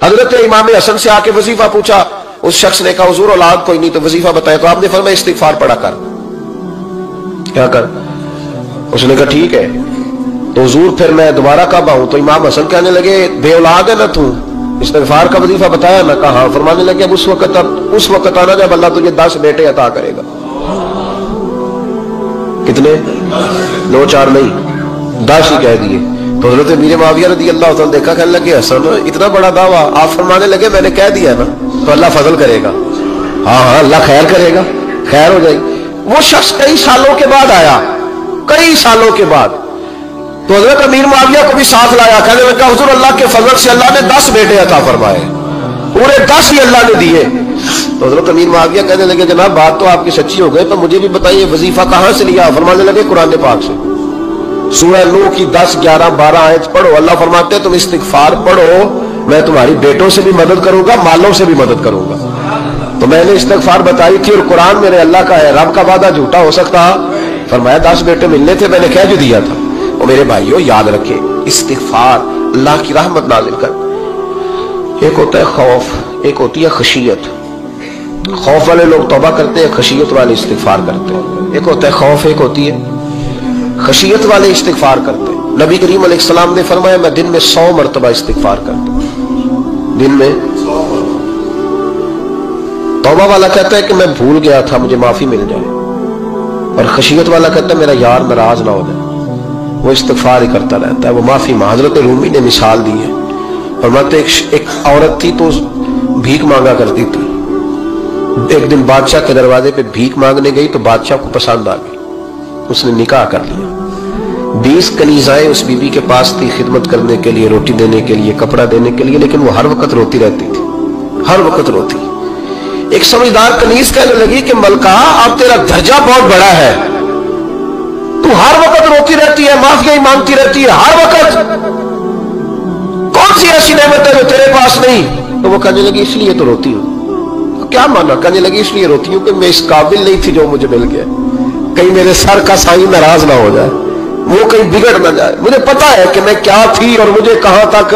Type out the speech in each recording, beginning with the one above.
حضرت امام حسن سے آ کے وظیفہ پوچھا، اس شخص نے کہا حضور اولاد کوئی نہیں تو وظیفہ بتایا، تو آپ نے فرمایا استغفار پڑھا کر، کیا کر؟ اس نے کہا ٹھیک ہے۔ تو حضور پھر میں دوبارہ کب آؤں؟ تو امام حسن کہنے لگے بے اولاد ہے نا تو، استغفار کا وظیفہ بتایا نا؟ کہا۔ فرمانے لگے اب اس وقت آنا جب اللہ تجھے 10 بیٹے عطا کرے گا۔ کتنے؟ 2 4 نہیں، 10 ہی کہہ دیے۔ تو حضرت امیر معاویہ رضی اللہ تعالیٰ دیکھا، کہنے لگے حسن اتنا بڑا دعویٰ؟ آپ فرمانے لگے میں نے کہہ دیا نا تو اللہ فضل کرے گا، ہاں اللہ خیر کرے گا، خیر ہو جائے گی۔ وہ شخص کئی سالوں کے بعد آیا، کئی سالوں کے بعد، تو حضرت امیر معاویہ کو بھی ساتھ لایا، کہنے لگا حضور اللہ کے فضل سے اللہ نے 10 بیٹے عطا فرمائے، پورے 10 ہی اللہ نے دیے۔ تو حضرت امیر معاویہ کہنے لگے جناب بات تو آپ کی سچی ہو گئی، تو مجھے بھی بتائیے وظیفہ کہاں سے لیا؟ فرمانے لگے قرآن پاک سے، سورہ نوح کی 10 11 12 آیت پڑھو۔ اللہ فرماتے ہیں تم استغفار پڑھو، میں تمہاری بیٹوں سے بھی مدد کروں گا، مالوں سے بھی مدد کروں گا۔ تو میں نے استغفار بتائی تھی، اور قرآن میرے اللہ کا ہے، رب کا وعدہ جھوٹا ہو سکتا؟ فرمایا 10 بیٹے ملنے تھے، میں نے کہہ جو دیا تھا۔ اور میرے بھائیوں یاد رکھے، استغفار اللہ کی رحمت نازل کر۔ ایک ہوتا ہے خوف، ایک ہوتی ہے خشیت۔ خوف والے لوگ توبہ کرتے ہیں، خشیت والے استغفار کرتے ہیں۔ ایک ہوتا ہے خوف، ایک ہوتی ہے خشیت والے استغفار کرتے ہیں۔ نبی کریم علیہ السلام نے فرمایا میں دن میں 100 مرتبہ استغفار کرتا ہوں، دن میں۔ توبہ والا کہتا ہے کہ میں بھول گیا تھا، مجھے معافی مل جائے، اور خشیت والا کہتا ہے میرا یار ناراض نہ ہو جائے، وہ استغفار ہی کرتا رہتا ہے، وہ معافی۔ حضرت رومی نے مثال دی ہے، فرماتے ایک عورت تھی تو بھیک مانگا کرتی تھی، ایک دن بادشاہ کے دروازے پہ بھیک مانگنے گئی تو بادشاہ کو پسند آ گئی، اس نے نکاح کر لیا۔ 20 کنیزائیں اس بیوی کے پاس تھی خدمت کرنے کے لیے، روٹی دینے کے لیے، کپڑا دینے کے لیے، لیکن وہ ہر وقت روتی رہتی تھی، ہر وقت روتی۔ ایک سمجھدار کنیز کہنے لگی کہ ملکہ اب تیرا درجہ بہت بڑا ہے، تو ہر وقت روتی رہتی ہے، معافی مانگتی رہتی ہے ہر وقت، کون سی ایسی نعمت ہے جو تیرے پاس نہیں؟ تو وہ کہنے لگی اس لیے تو روتی ہوں۔ کیا مانا؟ کہنے لگی اس لیے روتی ہوں کہ میں اس قابل نہیں تھی جو مجھے مل گیا، کہیں میرے سر کا سائیں ناراض نہ ہو جائے، وہ کہیں بگڑ نہ جائے، مجھے پتا ہے کہ میں کیا تھی اور مجھے کہاں تک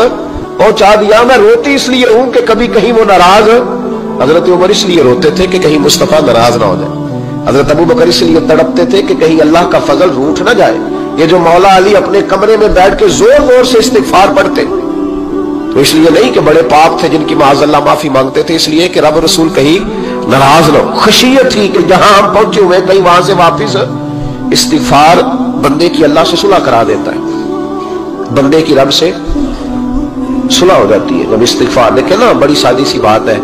پہنچا دیا، میں روتی اس لیے ہوں کہ کبھی کہیں وہ ناراض۔ حضرت عمر اس لیے روتے تھے کہ کہیں مصطفیٰ ناراض نہ ہو جائے، حضرت ابو بکر اس لیے تڑپتے تھے کہ کہیں اللہ کا فضل روٹھ نہ جائے۔ یہ جو مولا علی اپنے کمرے میں بیٹھ کے زور زور سے استغفار پڑھتے تو اس لیے نہیں کہ بڑے پاک تھے جن کی معاذ اللہ معافی مانگتے تھے، اس لیے کہ رب رسول کہیں ناراض نہ ہو۔ خشیت تھی کہ جہاں ہم پہنچے ہوئے کہیں وہاں سے واپس۔ استغفار بندے کی اللہ سے صلح کرا دیتا ہے، بندے کی رب سے صلح ہو جاتی ہے جب استغفار۔ دیکھیں نا بڑی سادی سی بات ہے،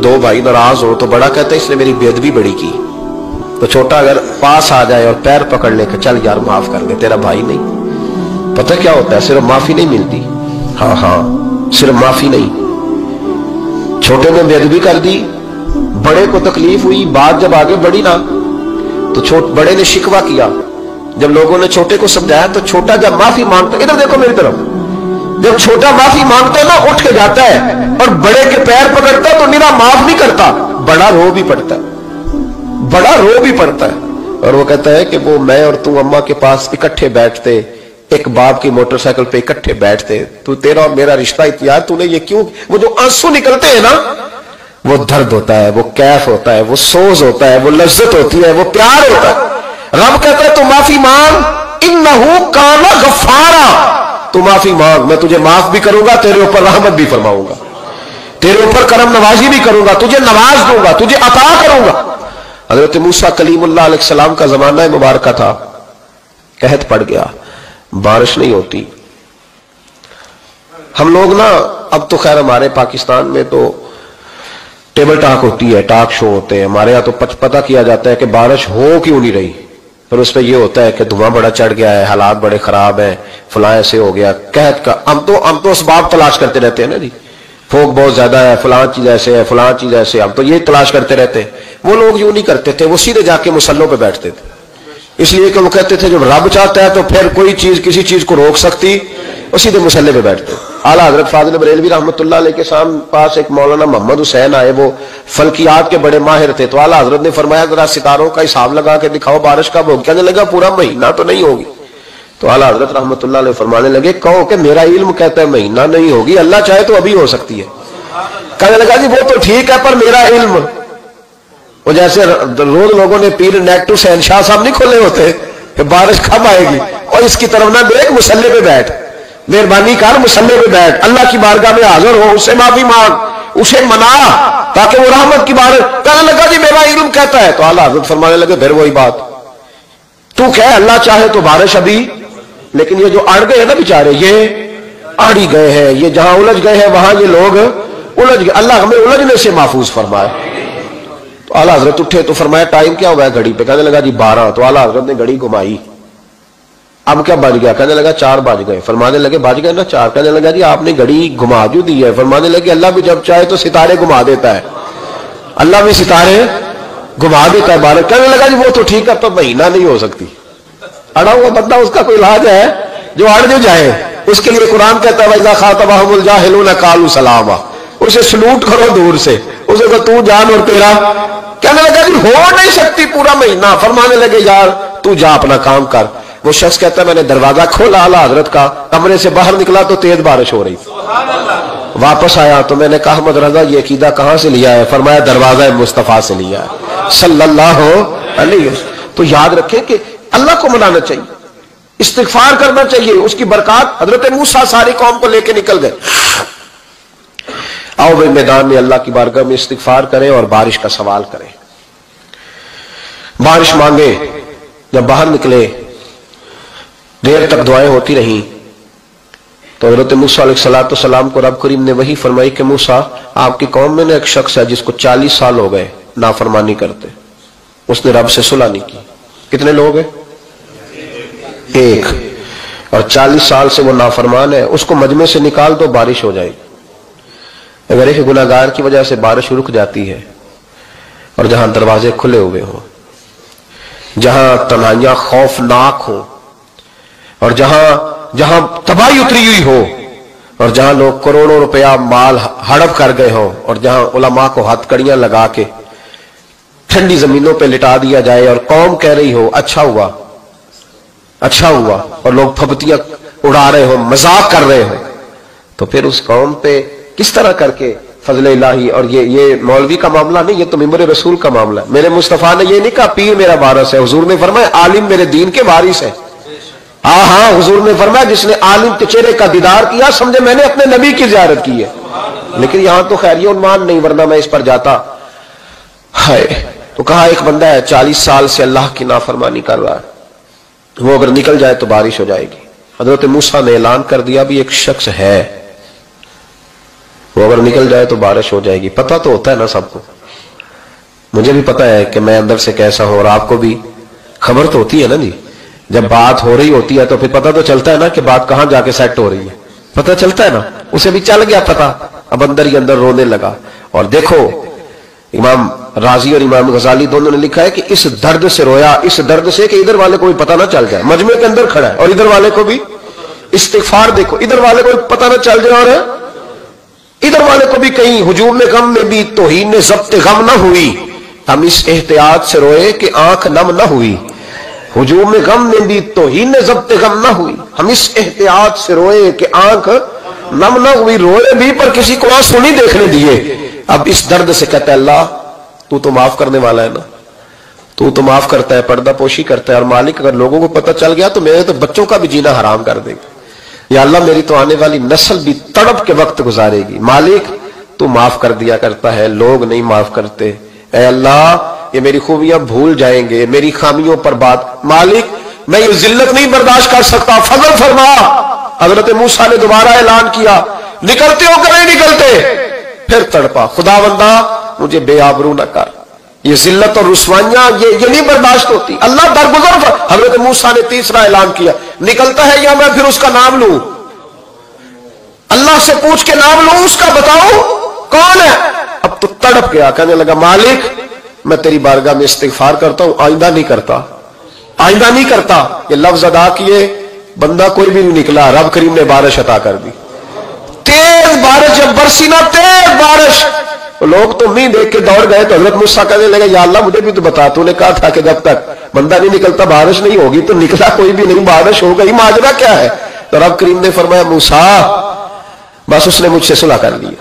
2 بھائی ناراض ہو تو بڑا کہتا ہے اس نے میری بے ادبی بڑی کی، تو چھوٹا اگر پاس آ جائے اور پیر پکڑ لے کہ چل یار معاف کر دے، تیرا بھائی نہیں۔ پتہ کیا ہوتا ہے؟ صرف معافی نہیں ملتی، ہاں صرف معافی نہیں، چھوٹے نے بے ادبی کر دی، بڑے کو تکلیف ہوئی، بات جب آگے بڑھی نا تو بڑے نے شکوہ کیا، جب لوگوں نے چھوٹے کو سمجھایا تو چھوٹا جب معافی مانگتا، ادھر دیکھو میری طرف، جب چھوٹا معافی مانگتا ہے نا اٹھ کے جاتا ہے اور بڑے کے پیر پکڑتا ہے تو میرا معاف نہیں کرتا، بڑا رو بھی پڑتا ہے، بڑا رو بھی پڑتا ہے، اور وہ کہتا ہے کہ وہ میں اور تو اماں کے پاس اکٹھے بیٹھتے، ایک باپ کی موٹر سائیکل پہ اکٹھے بیٹھتے، تو تیرا اور میرا رشتہ یار تو نے یہ کیوں؟ وہ جو آنسو نکلتے ہیں نا وہ درد ہوتا ہے، وہ کیف ہوتا ہے، وہ سوز ہوتا ہے، وہ لذت ہوتی ہے، وہ پیار ہوتا ہے۔ رب کہتا ہے تو معافی مانگ، انہو کان غفارا، تو معافی مانگ، میں تجھے معاف بھی کروں گا، تیرے اوپر رحمت بھی فرماؤں گا، تیرے اوپر کرم نوازی بھی کروں گا، تجھے نواز دوں گا، تجھے عطا کروں گا۔ حضرت موسیٰ کلیم اللہ علیہ السلام کا زمانہ مبارکہ تھا، قحط پڑ گیا، بارش نہیں ہوتی۔ ہم لوگ نا اب تو خیر ہمارے پاکستان میں تو ٹیبل ٹاک ہوتی ہے، ٹاک شو ہوتے ہیں، ہمارے یہاں تو پتہ کیا جاتا ہے کہ بارش ہو کیوں نہیں رہی، پھر اس پہ یہ ہوتا ہے کہ دھواں بڑا چڑھ گیا ہے، حالات بڑے خراب ہیں، فلاں ایسے ہو گیا، قحط کا۔ ہم تو اسباب تلاش کرتے رہتے ہیں نا جی، پھوک بہت زیادہ ہے، فلاں چیز ایسے ہے، فلاں چیز ایسے، ہم تو یہ تلاش کرتے رہتے ہیں۔ وہ لوگ یوں نہیں کرتے تھے، وہ سیدھے جا کے مصلوں پہ بیٹھتے تھے، اس لیے کہ وہ کہتے تھے جب رب چاہتا ہے تو پھر کوئی چیز کسی چیز کو روک سکتی، وہ سیدھے مصلے پہ بیٹھتے۔ اعلیٰ حضرت فاضل بریلوی رحمۃ اللہ علیہ کے پاس ایک مولانا محمد حسین آئے، وہ فلکیات کے بڑے ماہر تھے، تو اعلیٰ حضرت نے فرمایا ذرا ستاروں کا حساب لگا کے دکھاؤ بارش کب ہوگی؟ کہنے لگا پورا مہینہ تو نہیں ہوگی۔ تو اعلیٰ حضرت رحمۃ اللہ علیہ فرمانے لگے کہو کہ میرا علم کہتا ہے مہینہ نہیں ہوگی، اللہ چاہے تو ابھی ہو سکتی ہے۔ کہنے لگا جی وہ تو ٹھیک ہے پر میرا علم، وہ جیسے روز لوگوں نے پیر نیگیٹو شہنشاہ صاحب نہیں کھولے ہوتے کہ بارش کب آئے گی، اور اس کی طرف نہ دیکھ، مصلے پہ بیٹھ، مہربانی کر مصلے پہ بیٹھ، اللہ کی بارگاہ میں حاضر ہو، اسے معافی مانگ، اسے منا تاکہ وہ رحمت کی بارش۔ کہنے لگا جی میرا علم کہتا ہے، تو اعلیٰ حضرت فرمانے لگے پھر وہی بات، تو کہ اللہ چاہے تو بارش ابھی، لیکن یہ جو اڑ گئے ہیں نا بیچارے، یہ اڑ ہی گئے ہیں، یہ جہاں الجھ گئے ہیں وہاں یہ لوگ الجھ گئے، اللہ ہمیں الجھنے سے محفوظ فرمائے۔ تو اعلیٰ حضرت اٹھے تو فرمایا ٹائم کیا ہوا ہے گھڑی پہ؟ کہنے لگا جی 12۔ تو اعلیٰ حضرت نے گھڑی گھمائی، اب کیا بج گیا؟ کہنے لگا 4 بج گئے۔ فرمانے لگے بج گئے نا 4؟ کہنے لگا جی آپ نے گھڑی گھما جو دی ہے۔ فرمانے لگے اللہ بھی جب چاہے تو ستارے گھما دیتا ہے، اللہ بھی ستارے گھما دیتا ہے بارش۔ کہنے لگا جی وہ تو ٹھیک ہے تو مہینہ نہیں ہو سکتی، اڑا ہوا بندہ اس کا کوئی علاج ہے جو اڑ جو جائے، اس کے لیے قرآن کہتا ہے وَإِذَا خَاطَبَهُمُ الْجَاهِلُونَ قَالُوا سَلَامًا، اسے سلوٹ کرو دور سے، اسے کہ تو جان اور تیرا۔ کہنے لگا جی ہو نہیں سکتی پورا مہینہ۔ فرمانے لگے یار تو جا اپنا کام کر۔ وہ شخص کہتا ہے میں نے دروازہ کھولا اعلیٰ حضرت کا، کمرے سے باہر نکلا تو تیز بارش ہو رہی، واپس آیا تو میں نے کہا احمد رضا یہ عقیدہ کہاں سے لیا ہے؟ فرمایا دروازہ مصطفیٰ سے لیا ہے صلی اللہ علیہ وسلم۔ تو یاد رکھیں کہ اللہ کو منانا چاہیے، استغفار کرنا چاہیے، اس کی برکات۔ حضرت موسیٰ ساری قوم کو لے کے نکل گئے۔ آؤ بھائی میدان میں اللہ کی بارگاہ میں استغفار کریں اور بارش کا سوال کریں، بارش مانگے۔ جب باہر نکلے دیر تک دعائیں ہوتی رہیں تو حضرت موسیٰ علیہ السلام کو رب کریم نے وحی فرمائی کہ موسیٰ آپ کی قوم میں نے ایک شخص ہے جس کو 40 سال ہو گئے نافرمانی کرتے، اس نے رب سے صلح نہیں کی۔ کتنے لوگ ہیں؟ ایک، اور 40 سال سے وہ نافرمان ہے، اس کو مجمع سے نکال دو بارش ہو جائے گی۔ اگر ایک گناہگار کی وجہ سے بارش رک جاتی ہے اور جہاں دروازے کھلے ہوئے ہوں، جہاں تنہائیاں خوفناک ہوں، اور جہاں تباہی اتری ہوئی ہو، اور جہاں لوگ کروڑوں روپیہ مال ہڑپ کر گئے ہوں، اور جہاں علماء کو ہتھ کڑیاں لگا کے ٹھنڈی زمینوں پہ لٹا دیا جائے اور قوم کہہ رہی ہو اچھا ہوا اچھا ہوا، اور لوگ پھبتیاں اڑا رہے ہوں، مذاق کر رہے ہوں، تو پھر اس قوم پہ کس طرح کر کے فضل الہی۔ اور یہ مولوی کا معاملہ نہیں، یہ تو ممبر رسول کا معاملہ ہے۔ میرے مصطفیٰ نے یہ نہیں کہا پیر میرا وارث ہے، حضور نے فرمایا عالم میرے دین کے وارث ہے۔ ہاں حضور نے فرمایا جس نے عالم کے چہرے کا دیدار کیا سمجھے میں نے اپنے نبی کی زیارت کی ہے۔ لیکن یہاں تو خیر یہ عنوان نہیں، ورنہ میں اس پر جاتا ہے۔ تو کہا ایک بندہ ہے 40 سال سے اللہ کی نافرمانی کر رہا ہے، وہ اگر نکل جائے تو بارش ہو جائے گی۔ حضرت موسیٰ نے اعلان کر دیا بھی ایک شخص ہے، وہ اگر نکل جائے تو بارش ہو جائے گی۔ پتہ تو ہوتا ہے نا سب کو، مجھے بھی پتہ ہے کہ میں اندر سے کیسا ہوں، اور آپ کو بھی خبر تو ہوتی ہے نا جی۔ جب بات ہو رہی ہوتی ہے تو پھر پتہ تو چلتا ہے نا کہ بات کہاں جا کے سیٹ ہو رہی ہے، پتہ چلتا ہے نا۔ اسے بھی چل گیا پتہ، اب اندر ہی اندر رونے لگا۔ اور دیکھو امام رازی اور امام غزالی دونوں نے لکھا ہے کہ اس درد سے رویا، اس درد سے کہ ادھر والے کو بھی پتہ نہ چل جائے، مجمع کے اندر کھڑا ہے اور ادھر والے کو بھی استغفار، دیکھو ادھر والے کو بھی پتہ نہ چل جائے اور ادھر والے کو بھی کہیں ہجوم غم میں بھی توہین ضبط غم نہ ہوئی، ہم اس احتیاط سے روئے کہ آنکھ نم نہ ہوئی۔ ہجوم غم میں بھی توہین ضبط غم نہ ہوئی، ہم اس احتیاط سے روئے کہ آنکھ نم نہ ہوئی، روئے بھی پر کسی کو آنسو نہیں دیکھنے دیے۔ اب اس درد سے کہتا ہے اللہ تو تو معاف کرنے والا ہے نا، تو معاف کرتا ہے، پردہ پوشی کرتا ہے، اور مالک اگر لوگوں کو پتہ چل گیا تو میرے تو بچوں کا بھی جینا حرام کر دے گا، یا اللہ میری تو آنے والی نسل بھی تڑپ کے وقت گزارے گی۔ مالک تو معاف کر دیا کرتا ہے، لوگ نہیں معاف کرتے، اے اللہ یہ میری خوبیاں بھول جائیں گے، میری خامیوں پر بات، مالک میں یہ ذلت نہیں برداشت کر سکتا، فضل فرما۔ حضرت موسیٰ نے دوبارہ اعلان کیا نکلتے ہو کہ نہیں نکلتے؟ پھر تڑپا خداوندا مجھے بے آبرو نہ کر، یہ ذلت اور رسوائیاں یہ نہیں برداشت ہوتی، اللہ درگزر۔ حضرت موسیٰ نے تیسرا اعلان کیا نکلتا ہے یا میں پھر اس کا نام لوں، اللہ سے پوچھ کے نام لوں اس کا، بتاؤ کون ہے؟ اب تو تڑپ گیا، کہنے لگا مالک میں تیری بارگاہ میں استغفار کرتا ہوں، آئندہ نہیں کرتا، آئندہ نہیں کرتا۔ یہ لفظ ادا کیے، بندہ کوئی بھی نہیں نکلا، رب کریم نے بارش عطا کر دی، تیز بارش، جب برسی نا تیز بارش، لوگ تو نہیں دیکھ کے دوڑ گئے۔ تو حضرت موسیٰ کہنے لگے یا اللہ مجھے بھی تو بتا، تو نے کہا تھا کہ جب تک بندہ نہیں نکلتا بارش نہیں ہوگی، تو نکلا کوئی بھی نہیں، بارش ہو گئی، ماجرا کیا ہے؟ تو رب کریم نے فرمایا موسیٰ بس اس نے مجھ سے صلح کر لی،